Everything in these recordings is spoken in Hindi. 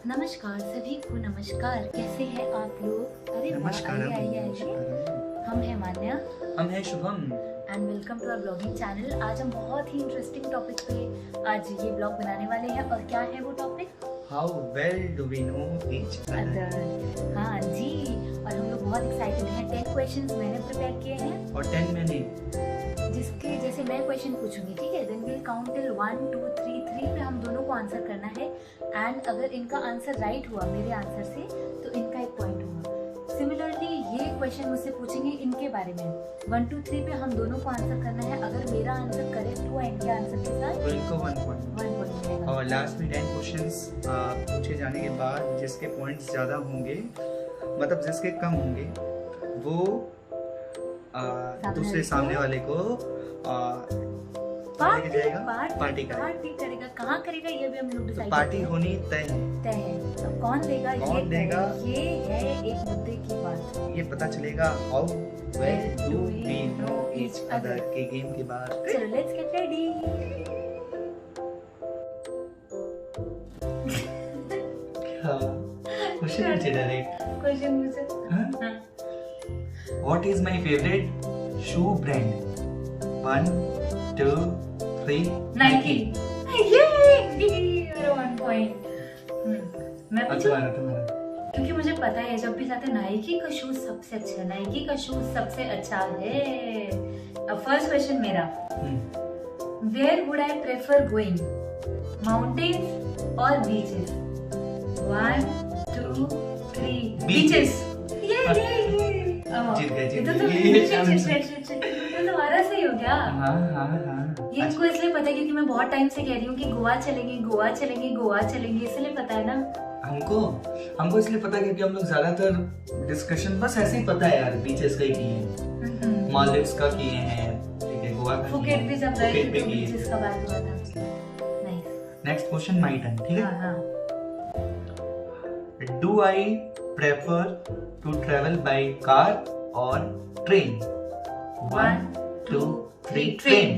नमस्कार सभी को नमस्कार। कैसे हैं आप लोग? अरे नमस्कार। आइए। हम हैं मान्या, हम हैं Shubham and welcome to our blogging channel. आज हम बहुत ही इंटरेस्टिंग टॉपिक पे आज ये ब्लॉग बनाने वाले हैं। और क्या है वो topic? How well do we know each other. हाँ जी, और हम लोग बहुत एक्साइटेड हैं। 10 क्वेश्चंस मैंने प्रिपेयर किए हैं और 10 मैंने। जिसके जैसे मैं क्वेश्चन पूछूंगी, ठीक है? देन विल काउंट टिल 1 2 3 3 पे हम दोनों को आंसर करना है। एंड अगर इनका आंसर राइट हुआ मेरे आंसर से तो इनका एक पॉइंट हुआ। सिमिलरली ये क्वेश्चन मुझसे पूछेंगे इनके बारे में। 1 2 3 पे हम दोनों को आंसर करना है। अगर मेरा आंसर करेक्ट हुआ इनके आंसर के साथ तो इनको 1 पॉइंट मिलेगा। और लास्ट में 10 क्वेश्चंस पूछे जाने के बाद जिसके पॉइंट्स ज़्यादा होंगे, मतलब जिसके कम होंगे, वो दूसरे सामने वाले को पार्टी करेगा। कहाँ करेगा ये भी हम लोग डिसाइड। पार्टी होनी तय है। तो कौन देगा? ये है एक मुद्दे की बात। ये पता चलेगा how well do we know each other के गेम के बाद। चलो लेट्स गेट रेडी। क्वेश्चन पूछे डायरेक्ट। क्वेश्चन मुझे What is my favorite shoe brand? 1 2 3 Nike। ये 1 पॉइंट। मैं पूछूं? तुम्हारा क्योंकि मुझे पता है जब भी जाते नाइकी का शूज सबसे अच्छा है। नाइकी का शूज सबसे अच्छा है। अब फर्स्ट क्वेश्चन मेरा, where would I prefer going, mountains और बीचेस? 1 2 3 बीचेस। जीत गए। तो तुम्हारा सही हो गया। हाँ। ये इनको इसलिए पता है क्योंकि मैं बहुत टाइम से कह रही हूँ कि गोवा चलेंगे, इसलिए पता है ना हमको इसलिए पता है क्योंकि हम लोग ज्यादातर डिस्कशन बस ऐसे ही पता है यार, बीचेस का ही किए हैं, मालदीव्स का किए हैं, ठीक है, गोवा का फुकेट भी जब गए थे तो बीचेस का बात हुआ था। नेक्स्ट क्वेश्चन माय टर्न, ठीक है? हाँ। Do I prefer to travel by car और train? 1 2 3 train.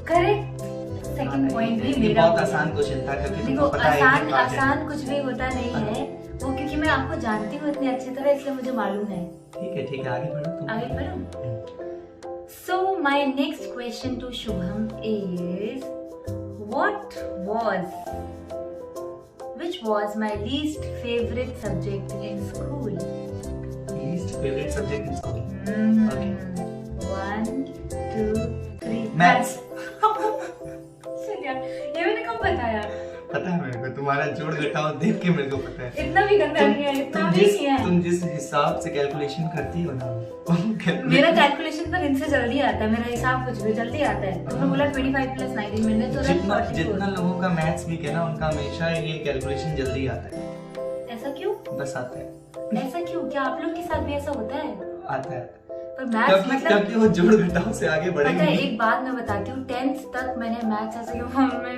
Correct. Second point भी ये मेरा। बहुत आसान क्वेश्चन था क्योंकि देखो तुमको पता है कि आसान कुछ भी होता नहीं है वो, क्योंकि मैं आपको जानती हूँ इतनी अच्छी तरह, इसलिए मुझे मालूम है। ठीक है, आगे बढ़ो तुम। आगे बढ़ो। So my next question to Shubham is, which was my least favorite subject in school? Least favorite subject in school? Okay. 1 2 3 Maths. ये मैंने कब बताया? पता है मेरे को, तुम्हारा जोड़ घटाव देख के मेरे को पता है। इतना भी गंदा नहीं है, इतना भी नहीं है। तुम जिस हिसाब से कैलकुलेशन करती हो ना, मेरा कैलकुलेशन पर इनसे जल्दी आता है। मेरा हिसाब कुछ भी जल्दी आता है। तुमने बोला 25 + 19, मैंने तो जितना लोगों का मैथ्स वीक है ना, उनका हमेशा ये कैलकुलेशन जल्दी आता है। ऐसा क्यों? बस आता है। ऐसा क्यों? क्या आप लोग के साथ भी ऐसा होता है? आता है पर मैथ्स मतलब क्योंकि वो जोड़ घटाव से आगे बढ़ेंगे। पता है, एक बात मैं बताती हूँ, 10th तक मैंने मैथ्स ऐसे कि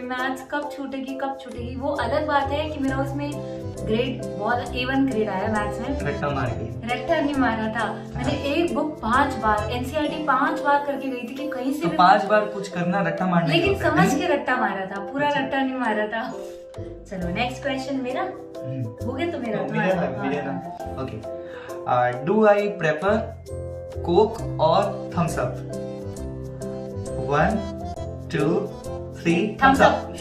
मैथ्स कब छूटेगी। वो अलग बात है कि मेरा उसमें ग्रेड बहुत A1 ग्रेड आया मैथ्स में। रट्टा मार के। रट्टा नहीं मारा था मैंने। एक बुक 5 बार NCERT 5 बार करके गई थी कि कहीं से तो 5 बार कुछ करना रट्टा मारने, लेकिन समझ के रट्टा मारा था, पूरा रट्टा नहीं मारा था। चलो नेक्स्ट क्वेश्चन मेरा हो गया। तो मेरा okay. Do I prefer Coke और थम्स अप? 1 2 3 Thums Up.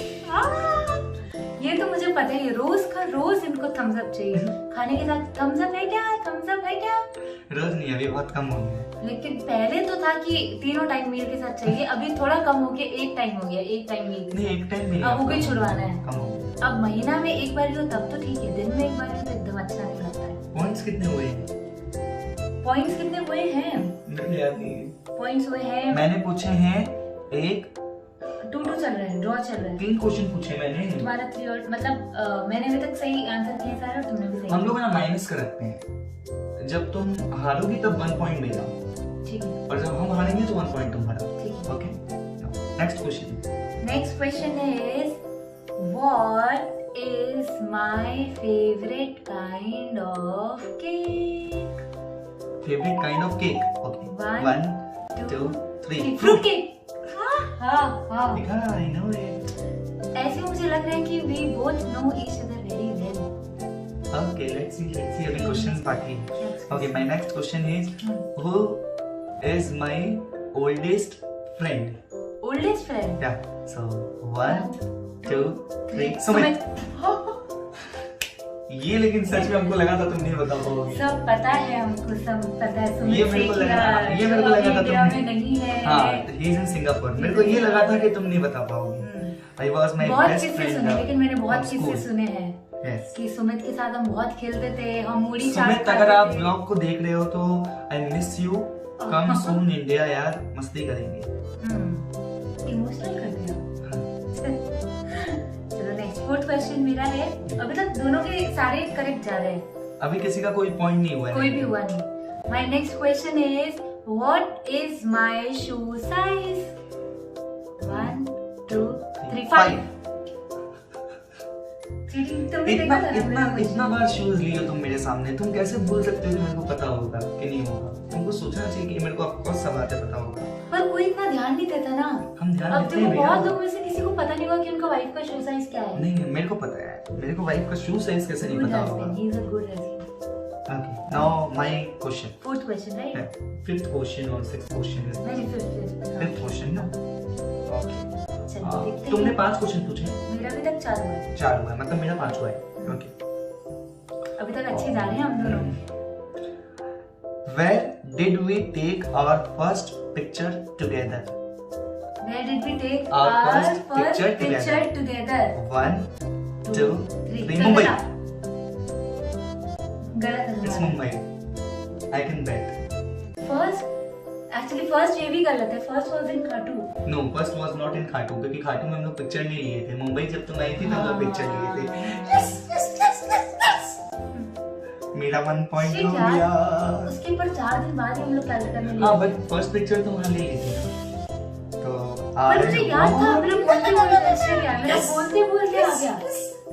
ये तो मुझे पता है, रोज इनको थम्स अप चाहिए खाने के साथ। थम्स अप है क्या? रोज नहीं, अभी बहुत कम हो गया। लेकिन पहले तो था कि तीनों टाइम मील के साथ चाहिए। अभी थोड़ा कम हो गया, एक टाइम हो गया, एक टाइम मील। नहीं, एक टाइम नहीं, अब वो भी छुड़वाना है। कम हो गया। अब महीना में एक बार हो तब तो ठीक है, दिन में एक बार हो तो एकदम अच्छा नहीं लगता है। पॉइंट्स कितने हुए हैं? पॉइंट्स कितने हुए हैं? मेरे याद नहीं है। पॉइंट्स हुए हैं, मैंने पूछे हैं 1 2 चल रहे हैं, ड्रॉ चल रहा है। 3 क्वेश्चन पूछे मैंने। तुम्हारा 3 और मतलब मैंने अभी तक सही आंसर किए सारे और तुमने भी सही। हम लोग ना माइनस कर रखते हैं। जब तुम हारोगी तब 1 पॉइंट मेरा, ठीक है, और जब हम हारेंगे तो 1 पॉइंट तुम्हारा, ठीक है। Okay? Next question is, what is my favourite kind of cake? Favourite kind of cake? Okay, 1 2 3 fruit cake. हाँ देखा, I know it. ऐसे मुझे लग रहा है कि we both know each other very well. Okay, let's see. अभी क्वेश्चंस बाकी हैं. Okay, my next question is who is my oldest friend? Oldest friend? Yeah. So 1, 2, 3. Sumit. ये लेकिन सच में हमको लगा था तुम नहीं बता पाओगे. सब पता है हमको, सब पता है. सुमित ये मेरे को लगा था इंडिया में नहीं है. हाँ, he is in Singapore. मेरे को ये लगा था कि तुम नहीं बता पाओगे. I was my बहुत best किस्से friend. सुने, लेकिन मैंने बहुत किस्से सुने हैं. Yes. कि सुमित के साथ हम बहुत खेलते थे, हम मूड़ी चाट सुमित, अगर आप ब्लॉग को देख रहे हो तो I miss you. Come soon India यार, मस्ती करेंगे. इमोशनल कर दिया. चलो नेक्स्ट फोर्थ क्वेश्चन मेरा है. अभी तक दोनों के सारे करेक्ट जा रहे हैं. अभी किसी का कोई पॉइंट नहीं हुआ है. कोई भी हुआ नहीं. My next question is what is my shoe size? 1, 2, 3, 5. इतना बार शूज लिए तुम मेरे सामने, तुम कैसे बोल सकते हो कि मेरे को पता होगा कि नहीं होगा? तुमको सोचना चाहिए कि मेरे को आपको सब बातें पता होगा. पर कोई इतना ध्यान नहीं देता ना. हम ध्यान अब देते हैं. बहुत लोगों में से किसी को पता नहीं होगा कि उनका वाइफ का शू साइज क्या है. नहीं, मेरे को पता है. मेरे को वाइफ का शू साइज कैसे नहीं पता होगा? He is a good husband. Okay, now my question. Fourth question, right? Fifth question or sixth question is नहीं, fifth. fifth question ना. Okay. चलो देखते हैं. तुमने 5 क्वेश्चन पूछे. मेरा अभी तक 4 हुआ है. 4 हुआ है, मतलब मेरा 5 हुआ है. Okay. अभी तक अच्छे जा रहे हैं हम दोनों. Where did we take our first picture together? Where did we take Our our first first picture picture together? 1, 2, 3. गलत Mumbai. है. गलत है. It's Mumbai. I can bet. First ये भी गलत है. First was in Khatu. No, first was not in Khatu, क्योंकि खाटू में हम लोग पिक्चर नहीं लिए थे. मुंबई जब तुम आई थी तब लोग पिक्चर लिए थे. Yes. मेरा 1 पॉइंट हो गया. उसके ऊपर 4 दिन बाद ही हम लोग कलकत्ता में. हाँ, बट फर्स्ट पिक्चर तो वहाँ ले ली थी. तो पर मुझे याद था. मेरा बोलते बोलते आ गया.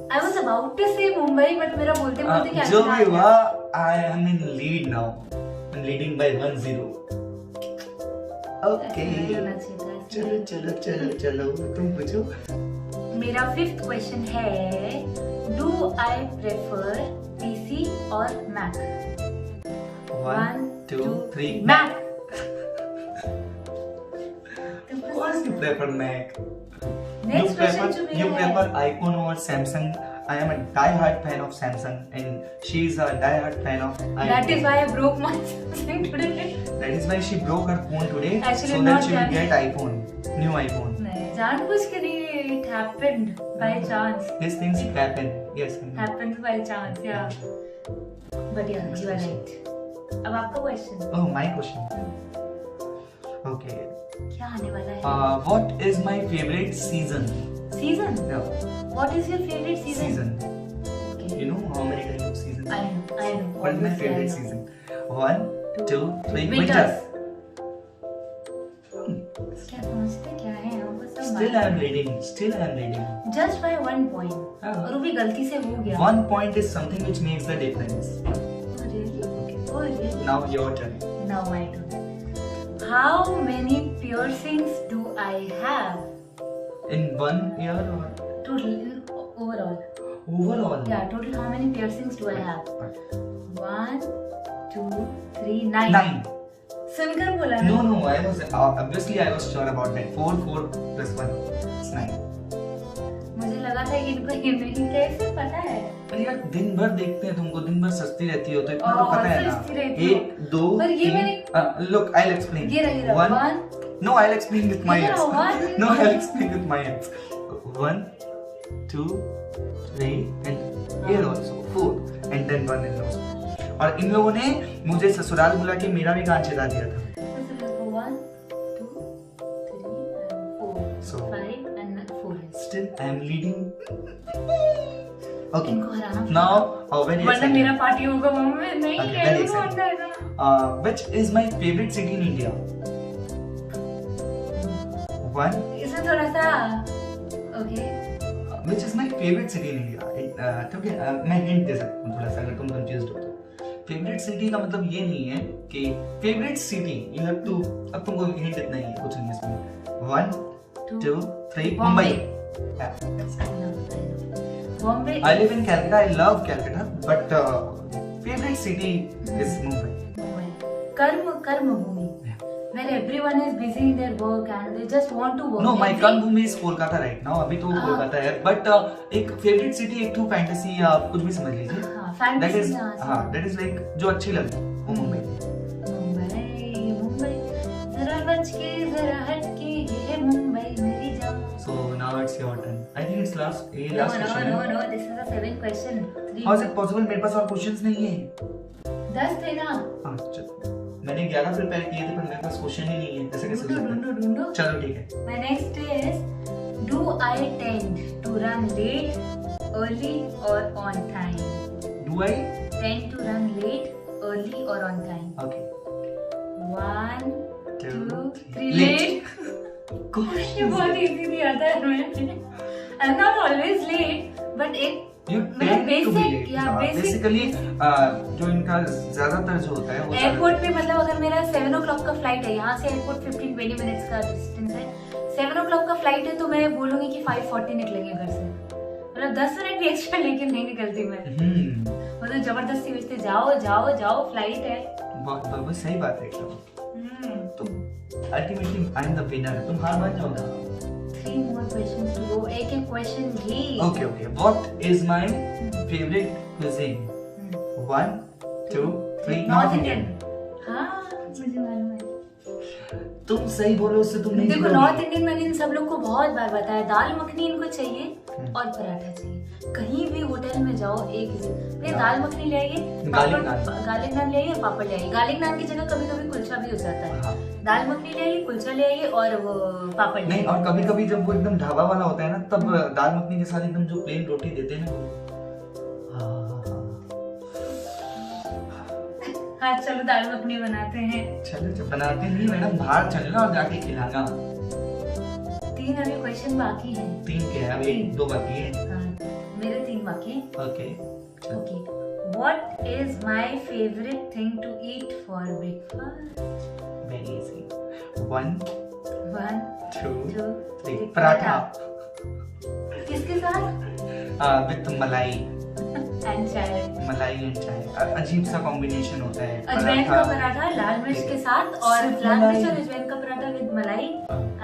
I was about to say Mumbai, but मेरा बोलते बोलते क्या जो भी हुआ, I am in lead now. I'm leading by 1-0. Okay. चलो चलो चलो चलो, तुम पूछो. मेरा 5th क्वेश्चन है, डू आई प्रेफर पीसी और Mac? 1, 2, 3. Mac. What do you prefer, Mac? Next question You prefer iPhone or Samsung? I am a die-hard fan of Samsung, and she is a die-hard fan of iPhone. That is why I broke my Samsung today. That is why she broke her phone today, Actually, so that she will get iPhone, new iPhone. नहीं, जानबूझ के नहीं. It happened by chance. These things happen. Yes. Happens by chance, yeah. But yeah, you are right. अब आपका question. Oh, my question. Okay. क्या आने वाला है? What is my favorite season? Season? No. What is your favorite season? Season. Okay. You know how many kinds of seasons? I know. What is my Obviously, favorite I know. season? 1, 2, 3. Winters. Hmm. क्या समझते क्या है हमको सब. Still I am leading. Just by 1 point. हाँ. और वो भी गलती से हो गया. 1 point is something which makes the difference. Oh really? Oh really? Now your turn. Now my turn. How many piercings do I have? In 1 year or Total, overall. overall? Yeah, total how many piercings do I have? 1, 2, 3, 9. 9. सुनकर बोला ना. No, I was obviously I was sure about that. 4 plus 1 is 9. मुझे लगा था कि इनको ये नहीं कैसे पता है. अरे यार, दिन भर देखते हैं तुमको, दिन भर सस्ती रहती हो तो इतना तो और पता है सस्ती ना. रहती हो. 1, 2, पर ये 3. Look, I'll explain. ये रही 1. No, I'll explain with my ये hands. रहा 1. No, I'll explain with my hands. 1, 2, 3 and here also 4 and then 1 in nose. और इन लोगों ने मुझे ससुराल बुला के मेरा भी कान छिदा दिया था. 1, 2, 3 and 4. So 5 and 4. still I am leading. Okay. इनको हराना. Now, very वरना मेरा exciting. पार्टी होगा मम्मी. नहीं Okay, है. very exciting. Which is my favorite city in India? 1. इसमें थोड़ा सा. Okay. Which is my favorite city in India? ठीक है, मैं हिंट दे सकता हूँ थोड़ा सा अगर तुम कंफ्यूज्ड हो तो. फेवरेट सिटी का मतलब ये नहीं है कि favourite city you have to. अब तुमको हिंट इतना ही है, कुछ नहीं है इसमें. 1, 2, 3. Mumbai. Bombay. I live in Calcutta. I love Calcutta, but favorite city is Mumbai. कर्म भूमि. Where everyone is busy in their work and they just want to work. No, my कर्म भूमि is Kolkata right now. अभी तो कोलकाता है, but एक favorite city, एक तो fantasy या कुछ भी समझ लीजिए. हाँ, fantasy. That is like जो अच्छी लगे वो मुंबई. मुंबई जरा बच के जरा हट के ये है मुंबई मेरी जान. So now it's your turn. I think it's last question. No. This is the 7th question. How is it possible? मेरे पास और questions नहीं है. 10 थे ना. हाँ चलो. मैंने 11 प्रिपेयर किए थे पर मेरे पास क्वेश्चन ही नहीं है. ऐसे कैसे? ढूंढो. चलो ठीक है. My next is, do I tend to run late, early or on time? Do I Tend to run late, early or on time? Okay. 1, 2, 3. Late. ये बहुत easy दिया था मैंने. I'm not always late, but एक You tend to be late. Basically जो इनका ज्यादातर जो होता है वो एयरपोर्ट पे मतलब अगर मेरा 7 o'clock का फ्लाइट है, यहाँ से एयरपोर्ट 15-20 मिनट्स का डिस्टेंस है. 7 o'clock का फ्लाइट है तो मैं बोलूंगी कि 5:40 निकलेंगे घर से. मतलब 10 मिनट भी एक्स्ट्रा लेके नहीं निकलती मैं. मतलब जबरदस्ती भेजते जाओ फ्लाइट है. बहुत सही बात है एकदम. तो ultimately I am the winner. तुम हार मान जाओ ना. 3 more questions to go. एक question he. Okay. What is my favorite cuisine? 1, 2, 3. North Indian. हाँ मुझे मालूम है. तुम सही बोलो उससे तुम नहीं. देखो नॉर्थ इंडियन मैंने इन सब लोग को बहुत बार बताया. दाल मखनी इनको चाहिए और पराठा चाहिए. कहीं भी होटल में जाओ एक ही दाल मखनी ले आइए, गार्लिक नान ले आइए, पापड़ ले आइए. गार्लिक नान की जगह कभी कभी कुलचा भी हो जाता है. दाल मखनी ले आइए, कुलचा ले आइए और वो पापड़ ले आइए. और कभी कभी जब वो एकदम ढाबा वाला होता है ना तब दाल मखनी के साथ एकदम जो प्लेन रोटी देते हैं ना. हाँ चलो दाल मखनी बनाते हैं. चलो बनाते नहीं मैडम. बाहर चलना और जाके खिलाना. 3 अभी क्वेश्चन बाकी हैं. 3 क्या है? अभी 2 बाकी है. मेरे 3 बाकी हैं. Okay. What is my favorite thing to eat for breakfast? Very easy. 1, 2, 3. Paratha. किसके साथ? विद मलाई. एंड चाय. मलाई एंड चाय अजीब सा कॉम्बिनेशन होता है. अजवाइन का पराठा लाल मिर्च के साथ और लाल मिर्च और अजवाइन का पराठा विद मलाई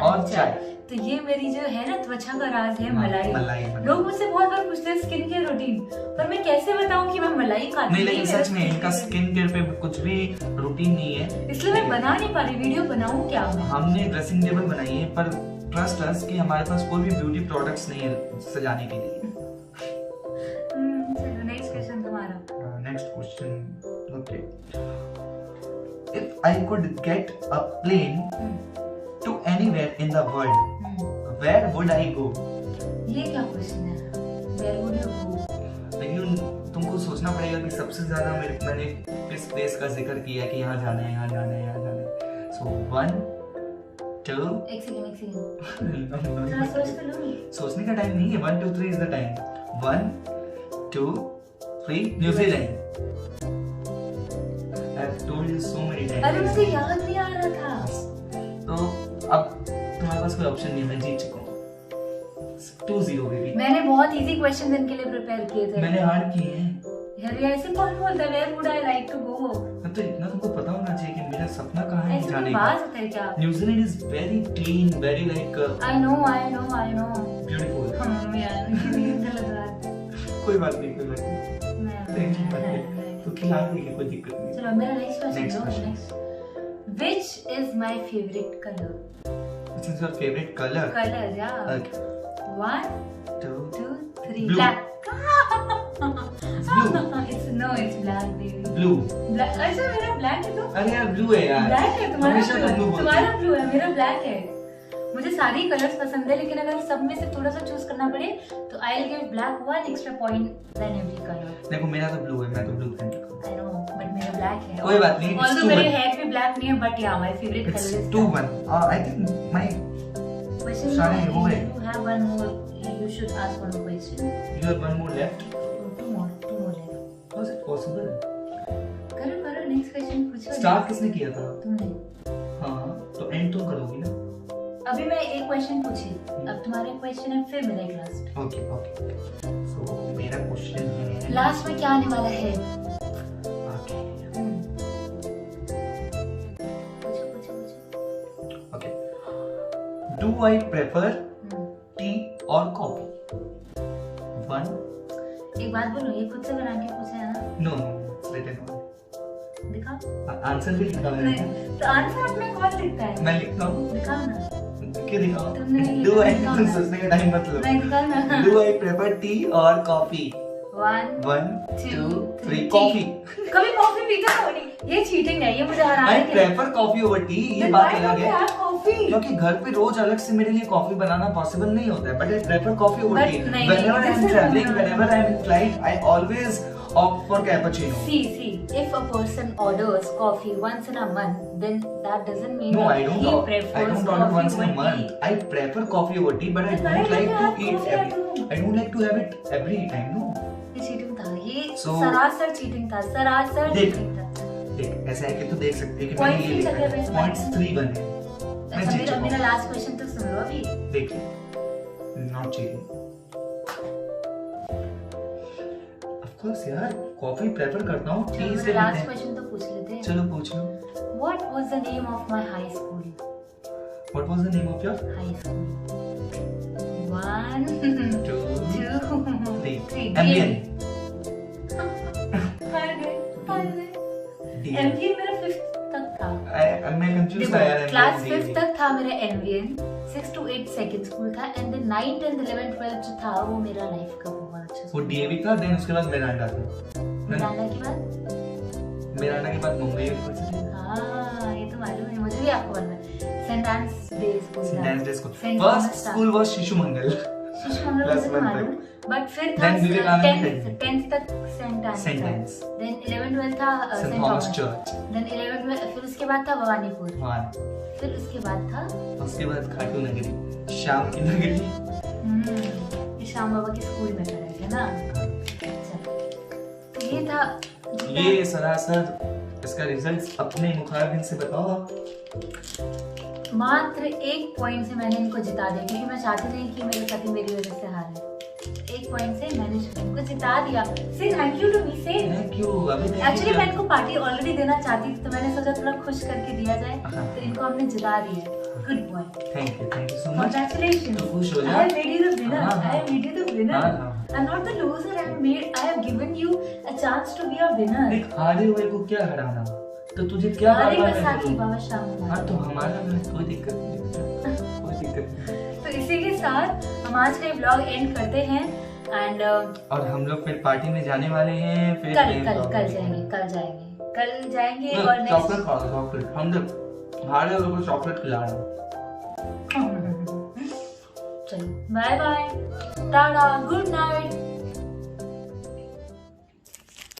और चाय. तो ये मेरी जो है ना त्वचा का राज है मलाई. मलाई. लोग मुझसे बहुत बार पूछते हैं स्किन केयर रूटीन, पर मैं कैसे बताऊं कि मैं मलाई खाती हूं. नहीं लेकिन सच में इनका स्किन केयर पे कुछ भी रूटीन नहीं है. इसलिए मैं बना नहीं पा रही. वीडियो बनाऊं क्या मैं? हमने ड्रेसिंग टेबल बनाई है पर ट्रस्ट अस कि हमारे पास कोई भी ब्यूटी प्रोडक्ट्स नहीं है सजाने के लिए. चलो नेक्स्ट क्वेश्चन तुम्हारा. Next question. Okay. If I could get a plane to anywhere in the world where would I go? ये क्या क्वेश्चन है? Where would you go? लेकिन तुमको सोचना पड़ेगा कि सबसे ज्यादा मैंने किस प्लेस का जिक्र किया कि यहाँ जाना है. So 1, 2. एक सेकंड. थोड़ा सोच तो लो. सोचने का टाइम नहीं है. 1, 2, 3 is the time. 1, 2, 3. New Zealand. I've told you so many times. अरे मुझे याद नहीं आ रहा था. तो अब तुम्हारे पास कोई ऑप्शन नहीं. मैं जीत चुका हूँ. 2-0 बेबी. मैंने बहुत इजी क्वेश्चन इनके लिए प्रिपेयर किए थे. मैंने हार्ड किए हैं. यार ये ऐसे कौन बोलता है? Where would I like to go? तो इतना तुमको पता होना चाहिए कि मेरा सपना कहाँ है जाने का. बात होता है क्या? New Zealand is very clean, very like. I know. Beautiful. यार गलत बात. कोई बात नहीं. टेंशन मत ले. तो खिला देंगे, कोई दिक्कत नहीं. चलो मेरा next question. Which is my favorite color? Which is your favorite color? Color, yeah. Okay. 1, 2, 2, 3. Blue. Black. It's blue. it's black baby. Blue. Black. अच्छा मेरा black है तो? अरे यार blue है यार. Black है तुम्हारा. हमेशा तो blue बोलते हैं. तुम्हारा blue है, मेरा black है. मुझे सारी कलर्स पसंद है लेकिन अगर सब में से थोड़ा सा चूज करना पड़े तो I'll give black 1 extra point than every color. देखो मेरा तो blue है. मैं तो blue पहन रखा हूँ. I know, but मेरा black है. कोई बात नहीं. Although मेरे hair भी black नहीं है, but yeah, my favorite It's color is 2-1. I think my question. सारे हो गए. You have one more. You should ask one more question. You have one more left. Two more left. How is it possible? करो नेक्स्ट क्वेश्चन पूछो. स्टार्ट किसने किया था? तुमने. हाँ तो एंड तुम करोगी ना. अभी मैं एक क्वेश्चन पूछी, अब तुम्हारा क्वेश्चन है, फिर मेरा एक लास्ट। ओके ओके, सो मेरा क्वेश्चन है, लास्ट में क्या आने वाला है? ओके पूछो पूछो पूछो। Okay, do I prefer tea और कॉफी? वन, एक बात बोलो, ये खुद से बना के पूछा है ना? नो नो, रिटन दिखाओ। आंसर भी लिखा मैंने। नहीं, तो आंसर अपने कौन लिखता है? मैं लिखता हूँ। दिखाओ ना। क्यों दिखाओ? तुमने नहीं डू आई, लिखा तुम ना। सोचने का टाइम मत लो। नहीं, दिखाओ ना। डू आई प्रेफर टी और कॉफी? 1 1 2 3 टी। कॉफी। कभी कॉफी पीते हो नहीं, ये चीटिंग है, ये मुझे हराने आई के लिए। प्रेफर कॉफी ओवर टी, ये Then बात why अलग don't you है। have coffee? क्योंकि घर पे रोज अलग से मेरे लिए कॉफी बनाना पॉसिबल नहीं होता है, but I prefer coffee over But T. नहीं, Whenever I am this is traveling, not- whenever I am in flight, I always opt for cappuccino. See, if a person orders coffee once in a month, then that doesn't mean No, that I don't. he I prefers don't order coffee once in a over month. tea. I prefer coffee over tea, but I Then why don't don't like you to have eat coffee at every. home? I don't like to have it every time. No. ये चीटिंग था, ये So- सरासर चीटिंग था, सरासर देख। चीटिंग था। देख, ऐसा है कि तू देख सकती है कि Points मैंने ये भी लिखा लगे हुए है। हैं। Points 3 बने। मैं अच्छा, जीत मेरा चुका हूँ। लास्ट क्वेश्चन तो सुन लो अभी। देखिए, not cheating. Of course यार, कॉफी प्रेफर करता हूँ, टी चलो, से मेरा लास्ट लेते हैं। क्वेश्चन तो पूछ लेते हैं। चलो पूछ लो। What was the name of my high school? What was the name of your? High school. 1 Two, 2 three. 3 MBN. D. MBN मेरा 5th तक था। मैं कंफ्यूज था यार। क्लास MBN, 5th तक था मेरा MBN, 6 to 8 सेकंड स्कूल था, and then 9th, 10th, 11th, 12th जो था वो मेरा लाइफ का बहुत अच्छा वो स्कूल। DAV था, देन उसके बाद मिरांडा था। मिरांडा के बाद मिरांडा के बाद मुंबई यूनिवर्सिटी। हाँ, ये तो मालूम है मुझे भी, आपको मालूम है। सेंट एंस डे स्कूल था। Saint day school. Saint first Thomas था। School was Shishu Mangal. शिशु मंगल Plus मुझे तो one मालूम, बट फिर था Then विवेकानंद 10th तक Saint Saint एंस, Anne's. Then 11th 12th था saint saint Thomas Thomas, church. Then 11th में फिर उसके बाद था भवानीपुर, वन। फिर उसके बाद था उसके बाद खाटू नगरी, शाम की नगरी। ये श्याम बाबा के स्कूल में पढ़ा है ना। अच्छा, तो ये था ये सरासर इसका रिजल्ट अपने मुखारबिन से बताओ आप। मात्र 1 पॉइंट से मैंने इनको जिता दिया, क्योंकि मैं चाहती नहीं कि मेरे पति मेरी वजह से हारे। 1 पॉइंट से मैंने इनको जिता दिया। से थैंक यू टू मी। से थैंक यू। अभी एक्चुअली मैं इनको पार्टी ऑलरेडी देना चाहती थी, तो मैंने सोचा थोड़ा खुश करके दिया जाए, तो इनको हमने जिता दिया। Good boy, thank you so much. Congratulation. तो खुश हो जा। I have made you the winner. हाँ, हाँ। I have made you the winner. हाँ, हाँ। I'm not the loser. I have given you a chance to be a winner. देख, हारे हुए को क्या हराना, तो तुझे क्या हमारे बार-बार मैं बैसाखी बोलूं? बाबा शाम हाँ तो हमारा ना कोई दिक्कत नहीं है, कोई दिक्कत नहीं। तो इसी के साथ हम आज का ब्लॉग एंड करते हैं, एंड और हम लोग फिर पार्टी में जाने वाले हैं, फिर कल जाएंगे और नेक्स्ट चॉकलेट खाओ, चॉकलेट। हम जब हारे लोगों को चॉकलेट खिला रहे हैं। चलो, bye bye, tata, good night.